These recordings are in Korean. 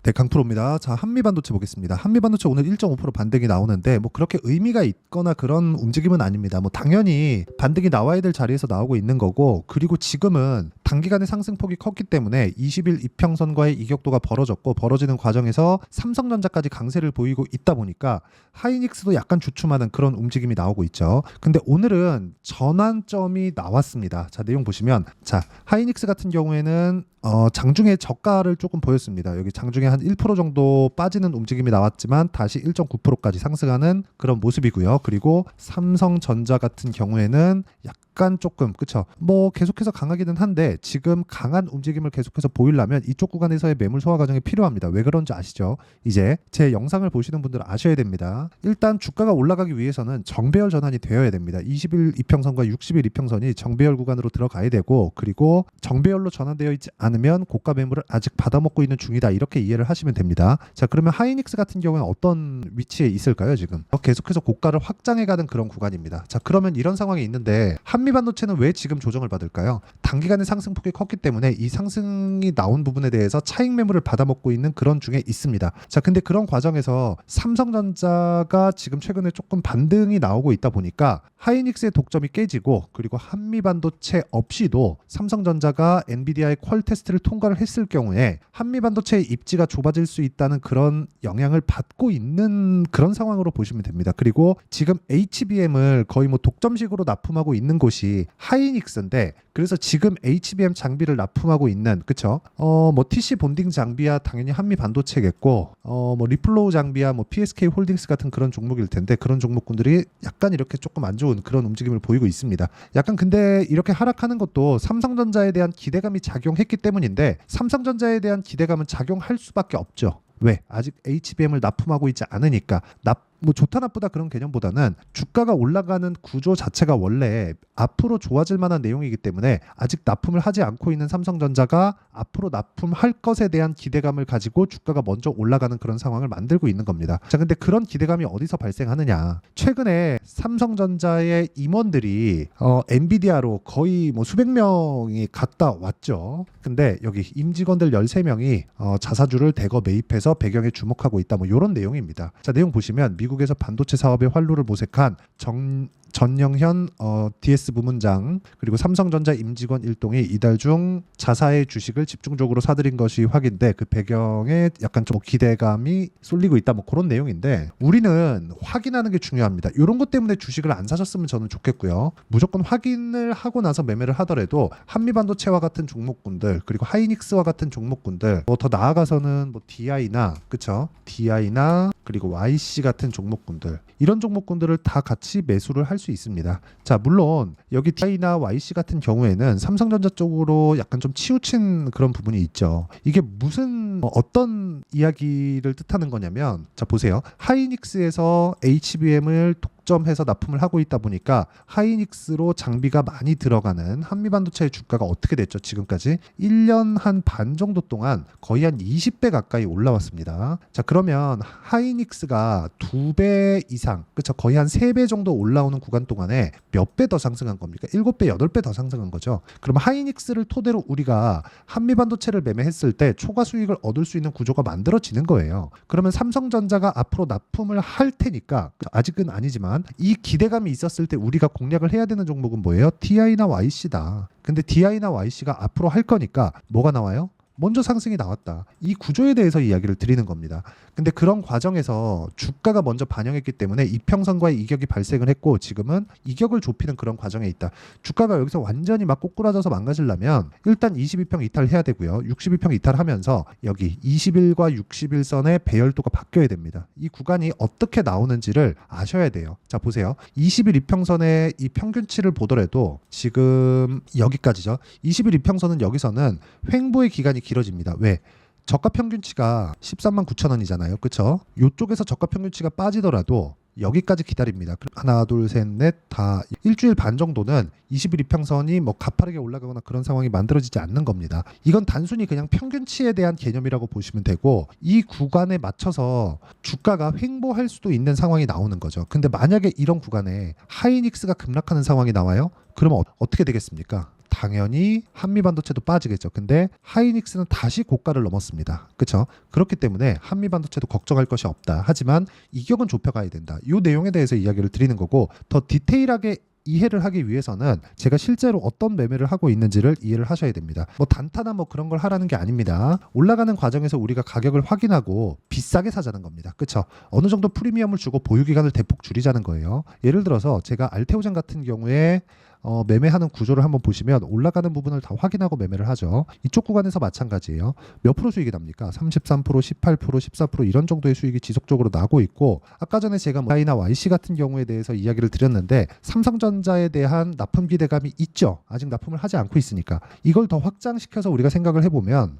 네, 강프로입니다. 자, 한미반도체 보겠습니다. 한미반도체 오늘 1.5% 반등이 나오는데 뭐 그렇게 의미가 있거나 그런 움직임은 아닙니다. 뭐 당연히 반등이 나와야 될 자리에서 나오고 있는 거고, 그리고 지금은 단기간에 상승폭이 컸기 때문에 20일 이평선과의 이격도가 벌어졌고, 벌어지는 과정에서 삼성전자까지 강세를 보이고 있다 보니까 하이닉스도 약간 주춤하는 그런 움직임이 나오고 있죠. 근데 오늘은 전환점이 나왔습니다. 자, 내용 보시면, 자, 하이닉스 같은 경우에는 장중에 저가를 조금 보였습니다. 여기 장중에 한 1% 정도 빠지는 움직임이 나왔지만 다시 1.9%까지 상승하는 그런 모습이고요. 그리고 삼성전자 같은 경우에는 약간 조금, 그쵸, 뭐 계속해서 강하기는 한데 지금 강한 움직임을 계속해서 보이려면 이쪽 구간에서의 매물 소화 과정이 필요합니다. 왜 그런지 아시죠? 이제 제 영상을 보시는 분들은 아셔야 됩니다. 일단 주가가 올라가기 위해서는 정배열 전환이 되어야 됩니다. 20일 이평선과 60일 이평선이 정배열 구간으로 들어가야 되고, 그리고 정배열로 전환되어 있지 않으면 고가 매물을 아직 받아먹고 있는 중이다, 이렇게 이해를 하시면 됩니다. 자, 그러면 하이닉스 같은 경우는 어떤 위치에 있을까요? 지금 계속해서 고가를 확장해가는 그런 구간입니다. 자, 그러면 이런 상황이 있는데 한미반도체는 왜 지금 조정을 받을까요? 단기간에 상승폭이 컸기 때문에 이 상승이 나온 부분에 대해서 차익 매물을 받아먹고 있는 그런 중에 있습니다. 자, 근데 그런 과정에서 삼성전자가 지금 최근에 조금 반등이 나오고 있다 보니까 하이닉스의 독점이 깨지고, 그리고 한미반도체 없이도 삼성전자가 엔비디아의 퀄 테스트를 통과를 했을 경우에 한미반도체의 입지가 좁아질 수 있다는 그런 영향을 받고 있는 그런 상황으로 보시면 됩니다. 그리고 지금 HBM을 거의 뭐 독점식으로 납품하고 있는 곳이 하이닉스인데, 그래서 지금 HBM 장비를 납품하고 있는, 그쵸? 뭐 TC 본딩 장비야 당연히 한미 반도체겠고, 뭐 리플로우 장비야 뭐 PSK 홀딩스 같은 그런 종목일 텐데, 그런 종목군들이 약간 이렇게 조금 안 좋은 그런 움직임을 보이고 있습니다. 약간 근데 이렇게 하락하는 것도 삼성전자에 대한 기대감이 작용했기 때문인데, 삼성전자에 대한 기대감은 작용할 수밖에 없죠. 왜? 아직 HBM을 납품하고 있지 않으니까. 뭐 좋다 나쁘다 그런 개념보다는 주가가 올라가는 구조 자체가 원래 앞으로 좋아질 만한 내용이기 때문에 아직 납품을 하지 않고 있는 삼성전자가 앞으로 납품할 것에 대한 기대감을 가지고 주가가 먼저 올라가는 그런 상황을 만들고 있는 겁니다. 자, 근데 그런 기대감이 어디서 발생하느냐? 최근에 삼성전자의 임원들이 엔비디아로 거의 뭐 수백 명이 갔다 왔죠. 근데 여기 임직원들 13명이 자사주를 대거 매입해서 배경에 주목하고 있다, 뭐 이런 내용입니다. 자, 내용 보시면 미국에서 반도체 사업에 활로를 모색한 전영현 DS 부문장, 그리고 삼성전자 임직원 일동이 이달 중 자사의 주식을 집중적으로 사들인 것이 확인돼 그 배경에 약간 좀 기대감이 쏠리고 있다, 뭐 그런 내용인데, 우리는 확인하는 게 중요합니다. 이런 것 때문에 주식을 안 사셨으면 저는 좋겠고요. 무조건 확인을 하고 나서 매매를 하더라도 한미반도체와 같은 종목군들, 그리고 하이닉스와 같은 종목군들, 뭐 더 나아가서는 뭐 DI나, 그쵸? DI나 그리고 YC 같은 종목군들, 이런 종목군들을 다 같이 매수를 할 수 있습니다. 자, 물론 여기 DI나 YC 같은 경우에는 삼성전자 쪽으로 약간 좀 치우친 그런 부분이 있죠. 이게 무슨 어떤 이야기를 뜻하는 거냐면, 자 보세요. 하이닉스에서 HBM을 독점해서 납품을 하고 있다 보니까 하이닉스로 장비가 많이 들어가는 한미반도체의 주가가 어떻게 됐죠? 지금까지 1년 한 반 정도 동안 거의 한 20배 가까이 올라왔습니다. 자, 그러면 하이닉스가 2배 이상, 그쵸? 거의 한 3배 정도 올라오는 구간 동안에 몇 배 더 상승한 겁니까? 7배, 8배 더 상승한 거죠. 그럼 하이닉스를 토대로 우리가 한미반도체를 매매했을 때 초과 수익을 얻을 수 있는 구조가 만들어지는 거예요. 그러면 삼성전자가 앞으로 납품을 할 테니까, 아직은 아니지만 이 기대감이 있었을 때 우리가 공략을 해야 되는 종목은 뭐예요? DI나 YC다. 근데 DI나 YC가 앞으로 할 거니까 뭐가 나와요? 먼저 상승이 나왔다. 이 구조에 대해서 이야기를 드리는 겁니다. 근데 그런 과정에서 주가가 먼저 반영했기 때문에 이평선과의 이격이 발생을 했고, 지금은 이격을 좁히는 그런 과정에 있다. 주가가 여기서 완전히 막 꼬꾸라져서 망가지려면 일단 22평 이탈해야 되고요. 62평 이탈하면서 여기 20일과 60일선의 배열도가 바뀌어야 됩니다. 이 구간이 어떻게 나오는지를 아셔야 돼요. 자, 보세요. 20일 이평선의 이 평균치를 보더라도 지금 여기까지죠. 20일 이평선은 여기서는 횡보의 기간이 길어집니다. 왜? 저가 평균치가 13만 9천 원이잖아요. 그쵸? 이쪽에서 저가 평균치가 빠지더라도 여기까지 기다립니다. 하나, 둘, 셋, 넷, 다 일주일 반 정도는 20일 이평선이 뭐 가파르게 올라가거나 그런 상황이 만들어지지 않는 겁니다. 이건 단순히 그냥 평균치에 대한 개념이라고 보시면 되고, 이 구간에 맞춰서 주가가 횡보할 수도 있는 상황이 나오는 거죠. 근데 만약에 이런 구간에 하이닉스가 급락하는 상황이 나와요? 그러면 어떻게 되겠습니까? 당연히 한미반도체도 빠지겠죠. 근데 하이닉스는 다시 고가를 넘었습니다. 그렇죠? 그렇기 때문에 한미반도체도 걱정할 것이 없다. 하지만 이격은 좁혀가야 된다. 이 내용에 대해서 이야기를 드리는 거고, 더 디테일하게 이해를 하기 위해서는 제가 실제로 어떤 매매를 하고 있는지를 이해를 하셔야 됩니다. 뭐 단타나 뭐 그런 걸 하라는 게 아닙니다. 올라가는 과정에서 우리가 가격을 확인하고 비싸게 사자는 겁니다. 그렇죠? 어느 정도 프리미엄을 주고 보유 기간을 대폭 줄이자는 거예요. 예를 들어서 제가 알테오젠 같은 경우에 매매하는 구조를 한번 보시면 올라가는 부분을 다 확인하고 매매를 하죠. 이쪽 구간에서 마찬가지예요. 몇 프로 수익이 납니까? 33%, 18%, 14% 이런 정도의 수익이 지속적으로 나고 있고, 아까 전에 제가 I나 YC 같은 경우에 대해서 이야기를 드렸는데 삼성전자에 대한 납품 기대감이 있죠. 아직 납품을 하지 않고 있으니까 이걸 더 확장시켜서 우리가 생각을 해보면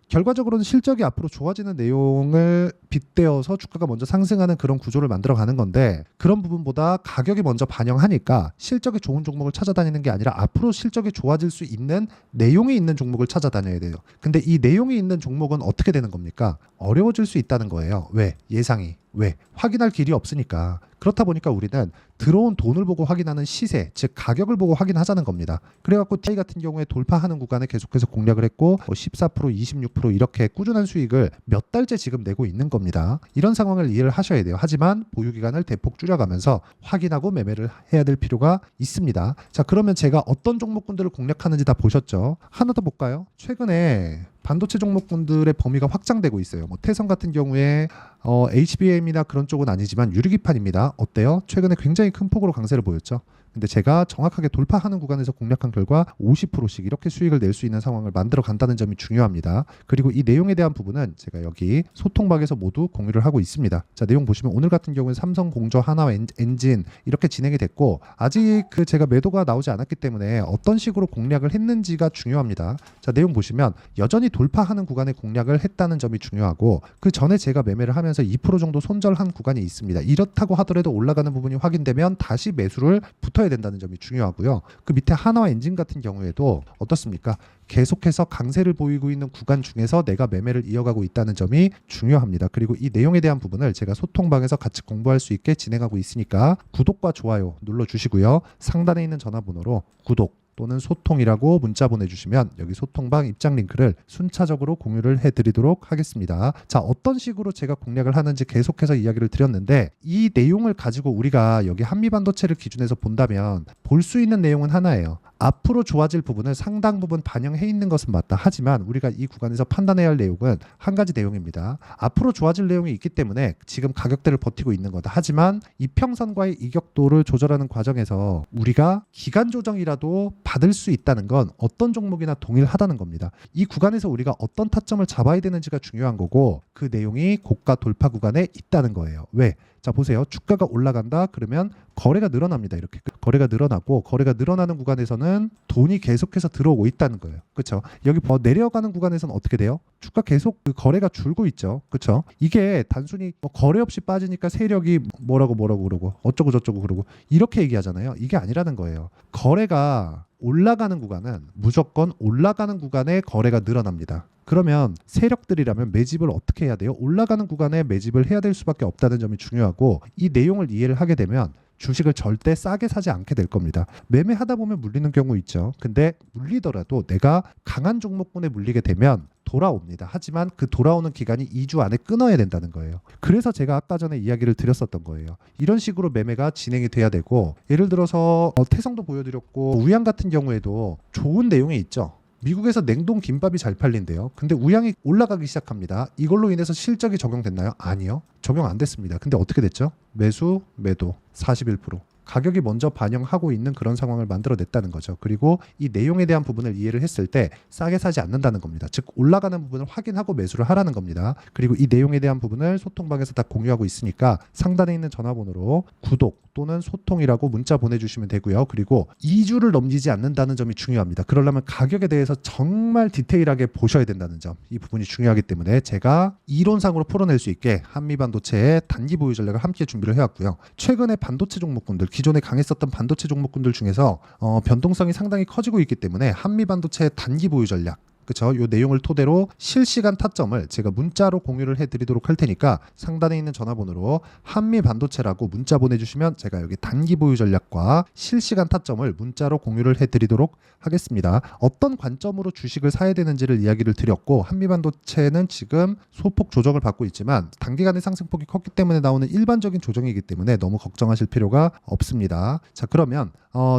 결과적으로는 실적이 앞으로 좋아지는 내용을 빗대어서 주가가 먼저 상승하는 그런 구조를 만들어가는 건데, 그런 부분보다 가격이 먼저 반영하니까 실적이 좋은 종목을 찾아다니는 게 아니라 앞으로 실적이 좋아질 수 있는 내용이 있는 종목을 찾아다녀야 돼요. 근데 이 내용이 있는 종목은 어떻게 되는 겁니까? 어려워질 수 있다는 거예요. 왜? 예상이. 왜? 확인할 길이 없으니까. 그렇다 보니까 우리는 들어온 돈을 보고 확인하는 시세, 즉 가격을 보고 확인하자는 겁니다. 그래갖고 TI 같은 경우에 돌파하는 구간에 계속해서 공략을 했고 14%, 26% 이렇게 꾸준한 수익을 몇 달째 지금 내고 있는 겁니다. 이런 상황을 이해를 하셔야 돼요. 하지만 보유 기간을 대폭 줄여가면서 확인하고 매매를 해야 될 필요가 있습니다. 자, 그러면 제가 어떤 종목군들을 공략하는지 다 보셨죠? 하나 더 볼까요? 최근에 반도체 종목군들의 범위가 확장되고 있어요. 뭐 태성 같은 경우에 HBM이나 그런 쪽은 아니지만 유리기판입니다. 어때요? 최근에 굉장히 큰 폭으로 강세를 보였죠. 근데 제가 정확하게 돌파하는 구간에서 공략한 결과 50%씩 이렇게 수익을 낼 수 있는 상황을 만들어 간다는 점이 중요합니다. 그리고 이 내용에 대한 부분은 제가 여기 소통방에서 모두 공유를 하고 있습니다. 자, 내용 보시면 오늘 같은 경우는 삼성공조, 하나 엔진 이렇게 진행이 됐고, 아직 제가 매도가 나오지 않았기 때문에 어떤 식으로 공략을 했는지가 중요합니다. 자, 내용 보시면 여전히 돌파하는 구간에 공략을 했다는 점이 중요하고, 그 전에 제가 매매를 하면서 2% 정도 손절한 구간이 있습니다. 이렇다고 하더라도 올라가는 부분이 확인되면 다시 매수를 붙어야 된다는 점이 중요하고요. 그 밑에 하나와 엔진 같은 경우에도 어떻습니까? 계속해서 강세를 보이고 있는 구간 중에서 내가 매매를 이어가고 있다는 점이 중요합니다. 그리고 이 내용에 대한 부분을 제가 소통방에서 같이 공부할 수 있게 진행하고 있으니까 구독과 좋아요 눌러주시고요. 상단에 있는 전화번호로 구독 또는 소통이라고 문자 보내주시면 여기 소통방 입장 링크를 순차적으로 공유를 해드리도록 하겠습니다. 자, 어떤 식으로 제가 공략을 하는지 계속해서 이야기를 드렸는데, 이 내용을 가지고 우리가 여기 한미반도체를 기준해서 본다면 볼 수 있는 내용은 하나예요. 앞으로 좋아질 부분을 상당 부분 반영해 있는 것은 맞다. 하지만 우리가 이 구간에서 판단해야 할 내용은 한 가지 내용입니다. 앞으로 좋아질 내용이 있기 때문에 지금 가격대를 버티고 있는 거다. 하지만 이평선과의 이격도를 조절하는 과정에서 우리가 기간 조정이라도 받을 수 있다는 건 어떤 종목이나 동일하다는 겁니다. 이 구간에서 우리가 어떤 타점을 잡아야 되는지가 중요한 거고, 그 내용이 고가 돌파 구간에 있다는 거예요. 왜? 자, 보세요. 주가가 올라간다 그러면 거래가 늘어납니다. 이렇게 거래가 늘어나고, 거래가 늘어나는 구간에서는 돈이 계속해서 들어오고 있다는 거예요. 그렇죠? 여기 내려가는 구간에서는 어떻게 돼요? 주가 계속 그 거래가 줄고 있죠. 그렇죠? 이게 단순히 거래 없이 빠지니까 세력이 뭐라고 그러고 어쩌고 저쩌고 그러고 이렇게 얘기하잖아요. 이게 아니라는 거예요. 거래가 올라가는 구간은 무조건 올라가는 구간에 거래가 늘어납니다. 그러면 세력들이라면 매집을 어떻게 해야 돼요? 올라가는 구간에 매집을 해야 될 수밖에 없다는 점이 중요하고, 이 내용을 이해를 하게 되면 주식을 절대 싸게 사지 않게 될 겁니다. 매매하다 보면 물리는 경우 있죠. 근데 물리더라도 내가 강한 종목군에 물리게 되면 돌아옵니다. 하지만 그 돌아오는 기간이 2주 안에 끊어야 된다는 거예요. 그래서 제가 아까 전에 이야기를 드렸었던 거예요. 이런 식으로 매매가 진행이 돼야 되고, 예를 들어서 태성도 보여드렸고 우양 같은 경우에도 좋은 내용이 있죠. 미국에서 냉동 김밥이 잘 팔린대요. 근데 우양이 올라가기 시작합니다. 이걸로 인해서 실적이 적용됐나요? 아니요. 적용 안 됐습니다. 근데 어떻게 됐죠? 매수, 매도 41%. 가격이 먼저 반영하고 있는 그런 상황을 만들어냈다는 거죠. 그리고 이 내용에 대한 부분을 이해를 했을 때 싸게 사지 않는다는 겁니다. 즉 올라가는 부분을 확인하고 매수를 하라는 겁니다. 그리고 이 내용에 대한 부분을 소통방에서 다 공유하고 있으니까 상단에 있는 전화번호로 구독 또는 소통이라고 문자 보내주시면 되고요. 그리고 2주를 넘기지 않는다는 점이 중요합니다. 그러려면 가격에 대해서 정말 디테일하게 보셔야 된다는 점, 이 부분이 중요하기 때문에 제가 이론상으로 풀어낼 수 있게 한미반도체의 단기 보유 전략을 함께 준비를 해왔고요. 최근에 반도체 종목군들, 기존에 강했었던 반도체 종목군들 중에서 변동성이 상당히 커지고 있기 때문에 한미반도체의 단기 보유 전략, 그쵸? 요 내용을 토대로 실시간 타점을 제가 문자로 공유를 해드리도록 할 테니까 상단에 있는 전화번호로 한미반도체라고 문자 보내주시면 제가 여기 단기 보유 전략과 실시간 타점을 문자로 공유를 해드리도록 하겠습니다. 어떤 관점으로 주식을 사야 되는지를 이야기를 드렸고, 한미반도체는 지금 소폭 조정을 받고 있지만 단기간의 상승폭이 컸기 때문에 나오는 일반적인 조정이기 때문에 너무 걱정하실 필요가 없습니다. 자, 그러면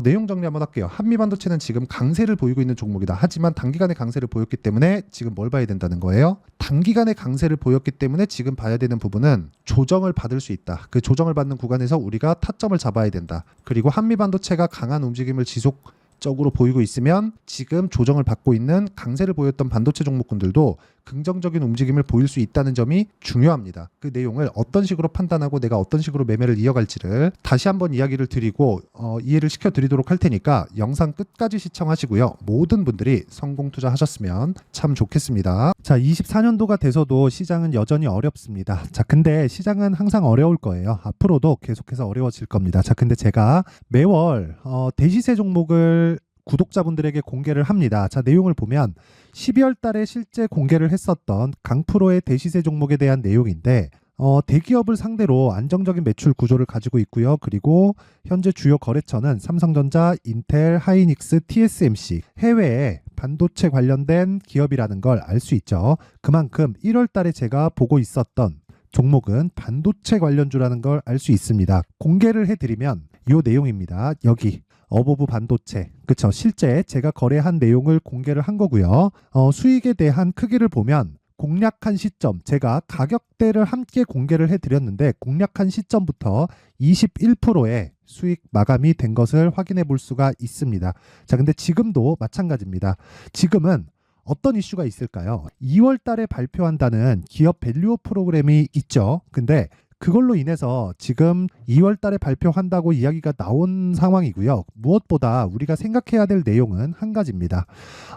내용 정리 한번 할게요. 한미반도체는 지금 강세를 보이고 있는 종목이다. 하지만 단기간의 강세를 보였기 때문에 지금 뭘 봐야 된다는 거예요? 단기간의 강세를 보였기 때문에 지금 봐야 되는 부분은 조정을 받을 수 있다. 그 조정을 받는 구간에서 우리가 타점을 잡아야 된다. 그리고 한미반도체가 강한 움직임을 지속적으로 보이고 있으면 지금 조정을 받고 있는 강세를 보였던 반도체 종목군들도 긍정적인 움직임을 보일 수 있다는 점이 중요합니다. 그 내용을 어떤 식으로 판단하고 내가 어떤 식으로 매매를 이어갈지를 다시 한번 이야기를 드리고 이해를 시켜드리도록 할 테니까 영상 끝까지 시청하시고요. 모든 분들이 성공 투자하셨으면 참 좋겠습니다. 자, 24년도가 돼서도 시장은 여전히 어렵습니다. 자, 근데 시장은 항상 어려울 거예요. 앞으로도 계속해서 어려워질 겁니다. 자, 근데 제가 매월 대시세 종목을 구독자분들에게 공개를 합니다. 자, 내용을 보면 12월 달에 실제 공개를 했었던 강프로의 대시세 종목에 대한 내용인데 대기업을 상대로 안정적인 매출 구조를 가지고 있고요. 그리고 현재 주요 거래처는 삼성전자, 인텔, 하이닉스, TSMC, 해외에 반도체 관련된 기업이라는 걸 알 수 있죠. 그만큼 1월 달에 제가 보고 있었던 종목은 반도체 관련주라는 걸 알 수 있습니다. 공개를 해드리면 이 내용입니다. 여기 어보브 반도체, 그쵸? 실제 제가 거래한 내용을 공개를 한 거고요. 수익에 대한 크기를 보면 공략한 시점, 제가 가격대를 함께 공개를 해드렸는데 공략한 시점부터 21%의 수익 마감이 된 것을 확인해 볼 수가 있습니다. 자, 근데 지금도 마찬가지입니다. 지금은 어떤 이슈가 있을까요? 2월 달에 발표한다는 기업 밸류업 프로그램이 있죠. 근데 그걸로 인해서 지금 2월 달에 발표한다고 이야기가 나온 상황이고요. 무엇보다 우리가 생각해야 될 내용은 한 가지입니다.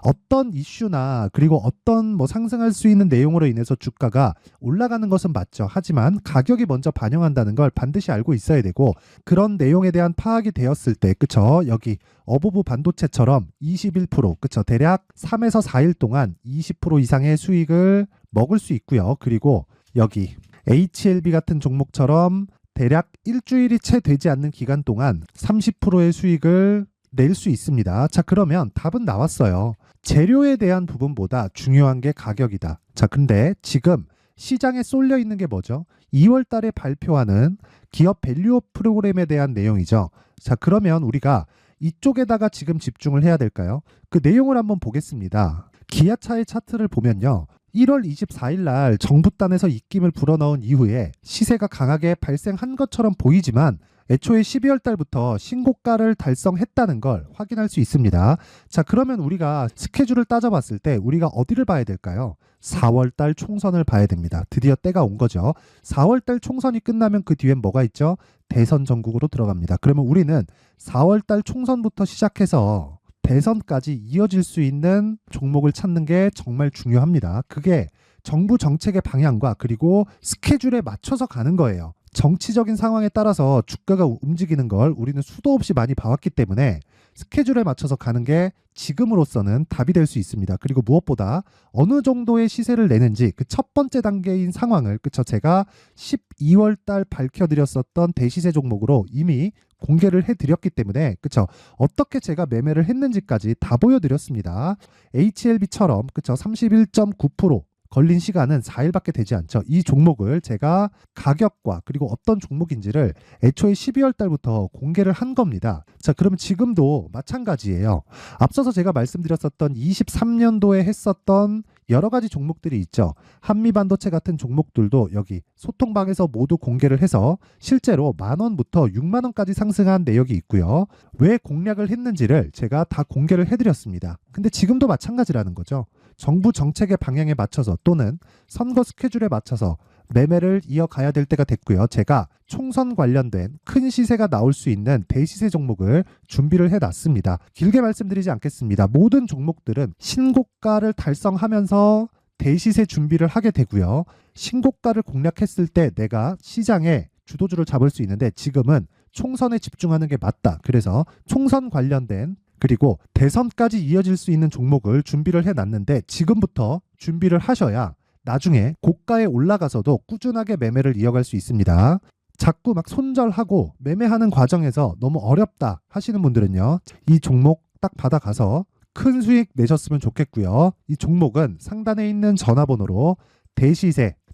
어떤 이슈나 그리고 어떤 상승할 수 있는 내용으로 인해서 주가가 올라가는 것은 맞죠. 하지만 가격이 먼저 반영한다는 걸 반드시 알고 있어야 되고, 그런 내용에 대한 파악이 되었을 때, 그쵸? 여기 어보브 반도체처럼 21%, 그쵸? 대략 3에서 4일 동안 20% 이상의 수익을 먹을 수 있고요. 그리고 여기 HLB 같은 종목처럼 대략 일주일이 채 되지 않는 기간 동안 30%의 수익을 낼 수 있습니다. 자, 그러면 답은 나왔어요. 재료에 대한 부분보다 중요한 게 가격이다. 자, 근데 지금 시장에 쏠려 있는 게 뭐죠? 2월 달에 발표하는 기업 밸류업 프로그램에 대한 내용이죠. 자, 그러면 우리가 이쪽에다가 지금 집중을 해야 될까요? 그 내용을 한번 보겠습니다. 기아차의 차트를 보면요. 1월 24일 날 정부단에서 입김을 불어넣은 이후에 시세가 강하게 발생한 것처럼 보이지만 애초에 12월 달부터 신고가를 달성했다는 걸 확인할 수 있습니다. 자, 그러면 우리가 스케줄을 따져봤을 때 우리가 어디를 봐야 될까요? 4월 달 총선을 봐야 됩니다. 드디어 때가 온 거죠. 4월 달 총선이 끝나면 그 뒤엔 뭐가 있죠? 대선 전국으로 들어갑니다. 그러면 우리는 4월 달 총선부터 시작해서 대선까지 이어질 수 있는 종목을 찾는 게 정말 중요합니다. 그게 정부 정책의 방향과 그리고 스케줄에 맞춰서 가는 거예요. 정치적인 상황에 따라서 주가가 움직이는 걸 우리는 수도 없이 많이 봐왔기 때문에 스케줄에 맞춰서 가는 게 지금으로서는 답이 될 수 있습니다. 그리고 무엇보다 어느 정도의 시세를 내는지 그 첫 번째 단계인 상황을, 그쵸? 제가 12월 달 밝혀드렸었던 대시세 종목으로 이미 공개를 해드렸기 때문에, 그쵸? 어떻게 제가 매매를 했는지까지 다 보여드렸습니다. HLB처럼, 그쵸? 31.9% 걸린 시간은 4일밖에 되지 않죠. 이 종목을 제가 가격과 그리고 어떤 종목인지를 애초에 12월 달부터 공개를 한 겁니다. 자, 그러면 지금도 마찬가지예요. 앞서서 제가 말씀드렸었던 23년도에 했었던 여러 가지 종목들이 있죠. 한미반도체 같은 종목들도 여기 소통방에서 모두 공개를 해서 실제로 10,000원부터 60,000원까지 상승한 내역이 있고요. 왜 공략을 했는지를 제가 다 공개를 해드렸습니다. 근데 지금도 마찬가지라는 거죠. 정부 정책의 방향에 맞춰서 또는 선거 스케줄에 맞춰서 매매를 이어가야 될 때가 됐고요. 제가 총선 관련된 큰 시세가 나올 수 있는 대시세 종목을 준비를 해놨습니다. 길게 말씀드리지 않겠습니다. 모든 종목들은 신고가를 달성하면서 대시세 준비를 하게 되고요. 신고가를 공략했을 때 내가 시장에 주도주를 잡을 수 있는데 지금은 총선에 집중하는 게 맞다. 그래서 총선 관련된 그리고 대선까지 이어질 수 있는 종목을 준비를 해놨는데 지금부터 준비를 하셔야 나중에 고가에 올라가서도 꾸준하게 매매를 이어갈 수 있습니다. 자꾸 막 손절하고 매매하는 과정에서 너무 어렵다 하시는 분들은요, 이 종목 딱 받아가서 큰 수익 내셨으면 좋겠고요. 이 종목은 상단에 있는 전화번호로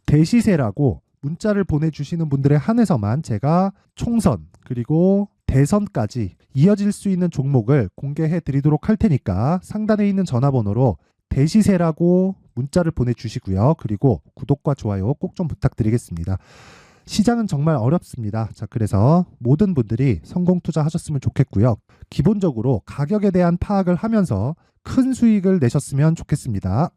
대시세라고 문자를 보내주시는 분들에 한해서만 제가 총선 그리고 대선까지 이어질 수 있는 종목을 공개해 드리도록 할 테니까 상단에 있는 전화번호로 대시세라고 문자를 보내주시고요. 그리고 구독과 좋아요 꼭 좀 부탁드리겠습니다. 시장은 정말 어렵습니다. 자, 그래서 모든 분들이 성공 투자하셨으면 좋겠고요. 기본적으로 가격에 대한 파악을 하면서 큰 수익을 내셨으면 좋겠습니다.